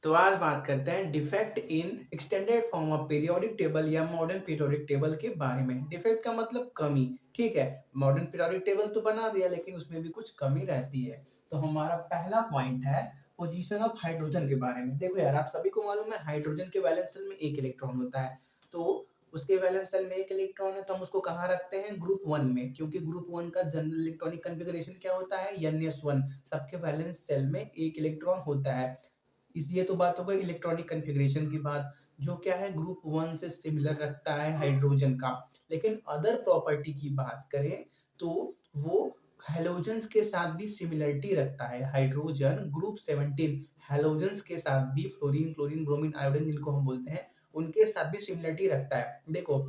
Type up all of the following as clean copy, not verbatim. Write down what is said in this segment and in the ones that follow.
तो आज बात करते हैं defect in extended form of periodic table या मॉडर्न पीरियोडिक टेबल के बारे में। डिफेक्ट का मतलब कमी। ठीक है, मॉडर्न पीरियोडिक टेबल तो बना दिया लेकिन उसमें भी कुछ कमी रहती है। तो हमारा पहला पॉइंट है पोजीशन ऑफ हाइड्रोजन के बारे में। देखो यार, आप सभी को मालूम है हाइड्रोजन के वैलेंस शेल में एक इलेक्ट्रॉन होता है। तो उसके वैलेंस शेल में एक इलेक्ट्रॉन है तो हम उसको कहाँ रखते हैं? ग्रुप वन में, क्योंकि ग्रुप वन का जनरल इलेक्ट्रॉनिक कन्फिगरेशन क्या होता है? Ns1। सबके वैलेंस शेल में एक इलेक्ट्रॉन होता है। इसलिए तो बात हो गई इलेक्ट्रॉनिक कन्फिग्रेशन की बात, जो क्या है ग्रुप वन से सिमिलर रखता है हाइड्रोजन का। लेकिन अदर प्रॉपर्टी की बात करें तो वो हैलोजेंस के साथ भी सिमिलरिटी रखता है। हाइड्रोजन ग्रुप 17 हैलोजेंस के साथ भी फ्लोरीन क्लोरीन ब्रोमीन आयोडीन जिनको हम बोलते हैं उनके साथ भी सिमिलरिटी रखता है। देखो,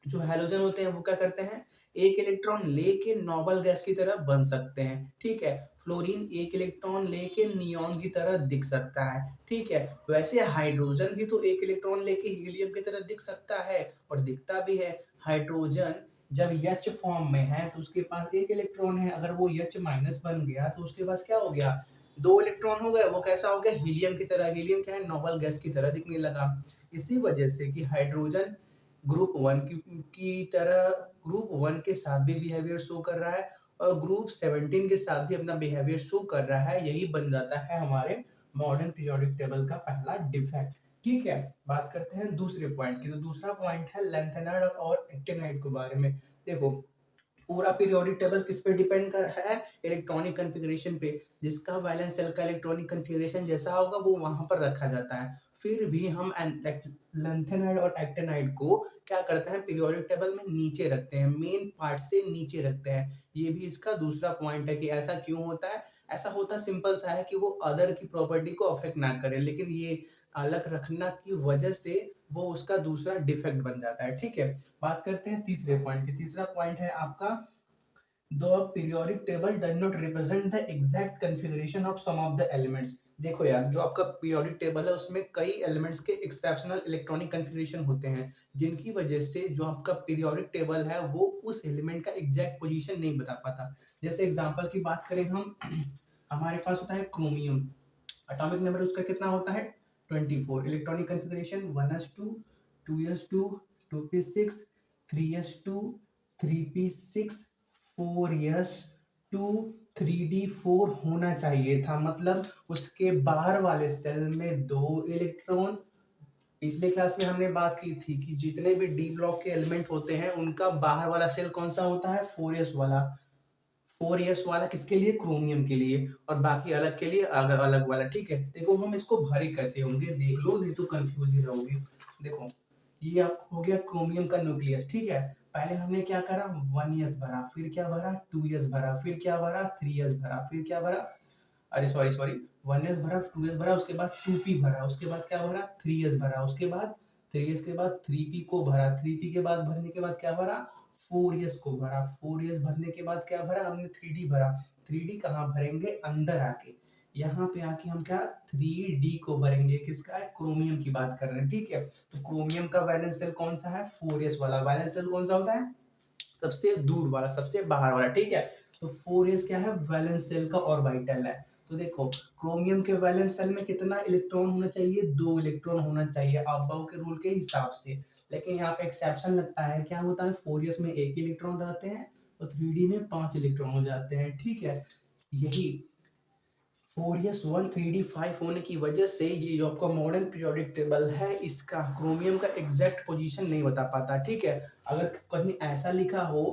जो हैलोजन होते हैं वो क्या करते हैं? एक इलेक्ट्रॉन लेके नोबल गैस की तरह बन सकते हैं। ठीक है, फ्लोरीन एक इलेक्ट्रॉन लेके नियॉन की तरह दिख सकता है। ठीक है, वैसे हाइड्रोजन भी तो एक इलेक्ट्रॉन लेके हीलियम की तरह दिख सकता है और दिखता भी है। हाइड्रोजन जब H फॉर्म में है तो उसके पास एक इलेक्ट्रॉन है, अगर वो H माइनस बन गया तो उसके पास क्या हो गया? दो इलेक्ट्रॉन हो गए। वो कैसा हो गया? हीलियम की तरह। हीलियम क्या है? नोबल गैस की तरह दिखने लगा। इसी वजह से कि हाइड्रोजन ग्रुप वन की तरह ग्रुप वन के साथ भी बिहेवियर शो कर रहा है और ग्रुप 17 के साथ भी अपना बिहेवियर शो कर रहा है। यही बन जाता है हमारे मॉडर्न पीरियोडिक टेबल का पहला डिफेक्ट। ठीक है, बात करते हैं दूसरे पॉइंट की। तो दूसरा पॉइंट है लैंथेनाइड और एक्टिनाइड के बारे में। देखो, पूरा पीरियोडिक टेबल किस पे डिपेंड कर है? इलेक्ट्रॉनिक कन्फिग्रेशन पे। जिसका वैलेंस शेल का इलेक्ट्रॉनिक कन्फिग्रेशन जैसा होगा वो वहां पर रखा जाता है। फिर भी हम लैंथेनाइड और एक्टिनाइड को क्या करते हैं? पीरियोडिक टेबल में नीचे रखते हैं, मेन पार्ट से नीचे रखते हैं। ये भी इसका दूसरा पॉइंट है कि ऐसा क्यों होता है। ऐसा होता सिंपल सा है कि वो अदर की प्रॉपर्टी को अफेक्ट ना करे, लेकिन ये अलग रखना की वजह से वो उसका दूसरा डिफेक्ट बन जाता है। ठीक है, बात करते हैं तीसरे पॉइंट की। तीसरा पॉइंट है आपका दो periodic table does not represent the exact configuration of some of the elements. देखो यार, जो आपका पीरियोडिक टेबल है उसमें कई एलिमेंट्स के एक्सेप्शनल इलेक्ट्रॉनिक कन्फिगरेशन होते हैं, जिनकी वजह से जो आपका पीरियोडिक टेबल है वो उस एलिमेंट का एग्जैक्ट पोजीशन नहीं बता पाता। जैसे एग्जांपल की बात करें हम, हमारे पास होता है क्रोमियम। एटॉमिक नंबर उसका कितना होता है? 24। Electronic configuration 1s2 2s2 2p6 3s2 3p6 4s2 3d4 होना चाहिए था। मतलब उसके बाहर वाले सेल में दो इलेक्ट्रॉन। पिछले क्लास में हमने बात की थी कि जितने भी डी ब्लॉक के एलिमेंट होते हैं उनका बाहर वाला सेल कौन सा होता है? 4s वाला। 4s वाला किसके लिए? क्रोमियम के लिए। और बाकी अलग के लिए अगर अलग वाला। ठीक है, देखो हम इसको भरे कैसे होंगे देख लो, नहीं तो कंफ्यूज ही रहोगे। देखो, ये आपको हो गया क्रोमियम का न्यूक्लियस। ठीक है, पहले हमने क्या करा? 1s भरा, फिर क्या भरा? 2s भरा, फिर क्या भरा? 3s भरा, फिर क्या भरा? अरे सॉरी सॉरी, 1s भरा, 2s भरा, उसके बाद 2p भरा, उसके बाद क्या भरा? 3s भरा, उसके बाद 3s के बाद 3p को भरा, 3p के बाद भरने के बाद क्या भरा? 4s को भरा, 4s भरने के बाद क्या भरा? हमने 3d भरा। 3d कहाँ भरेंगे? अंदर आके। यहाँ पे आके हम क्या? 3d को भरेंगे। किसका है? क्रोमियम की बात कर रहे हैं। ठीक है, तो क्रोमियम का वैलेंस शेल कौन सा है? 4s वाला। वैलेंस शेल कौन सा होता है? सबसे दूर वाला, सबसे बाहर वाला। ठीक है, तो 4s क्या है? वैलेंस शेल का ऑर्बिटल है। तो देखो, क्रोमियम के वैलेंस शेल में कितना इलेक्ट्रॉन होना चाहिए? 2 इलेक्ट्रॉन होना चाहिए अबव के रूल के हिसाब से। लेकिन यहाँ पे एक्सेप्शन लगता है। क्या होता है? 4s में एक इलेक्ट्रॉन रहते हैं और 3d में 5 इलेक्ट्रॉन हो जाते हैं। ठीक है, यही 4s1 3d5 होने की वजह से ये जो आपका मॉडर्न पीरियोडिक टेबल है इसका क्रोमियम का एग्जैक्ट पोजीशन नहीं बता पाता। ठीक है, अगर कहीं ऐसा लिखा हो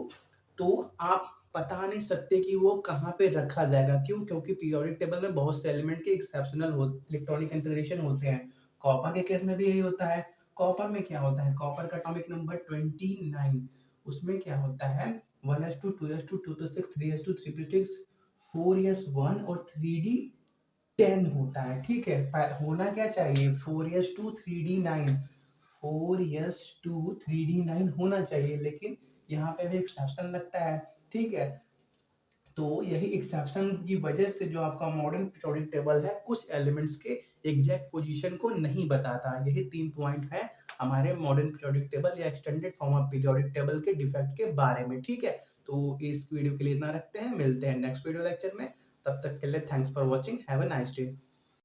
तो आप बता नहीं सकते कि वो कहाँ पे रखा जाएगा। क्यों? क्योंकि पीरियोडिक टेबल में बहुत से एलिमेंट के एक्सेप्शनल इलेक्ट्रॉनिक कन्फिगरेशन होते हैं। कॉपर के केस में भी यही होता है। कॉपर में क्या होता है? कॉपर का एटॉमिक नंबर 29। उसमें क्या होता है? 1s2 2s2 2p6 3s2 3p6 4s1 और 3d10 होता है। ठीक है, होना क्या चाहिए? 4s2 3d9, 4s2 3d9 होना चाहिए, लेकिन यहाँ पे भी एक्सेप्शन लगता है। ठीक है, तो यही एक्सेप्शन की वजह से जो आपका मॉडर्न पीरियोडिक टेबल है कुछ एलिमेंट्स के एग्जैक्ट पोजीशन को नहीं बताता। यही 3 पॉइंट है हमारे मॉडर्न पीरियोडिक टेबल या extended form of periodic table के डिफेक्ट के बारे में। ठीक है, तो इस वीडियो के लिए इतना रखते हैं, मिलते हैं नेक्स्ट वीडियो लेक्चर में। तब तक के लिए thanks for watching, have a nice day.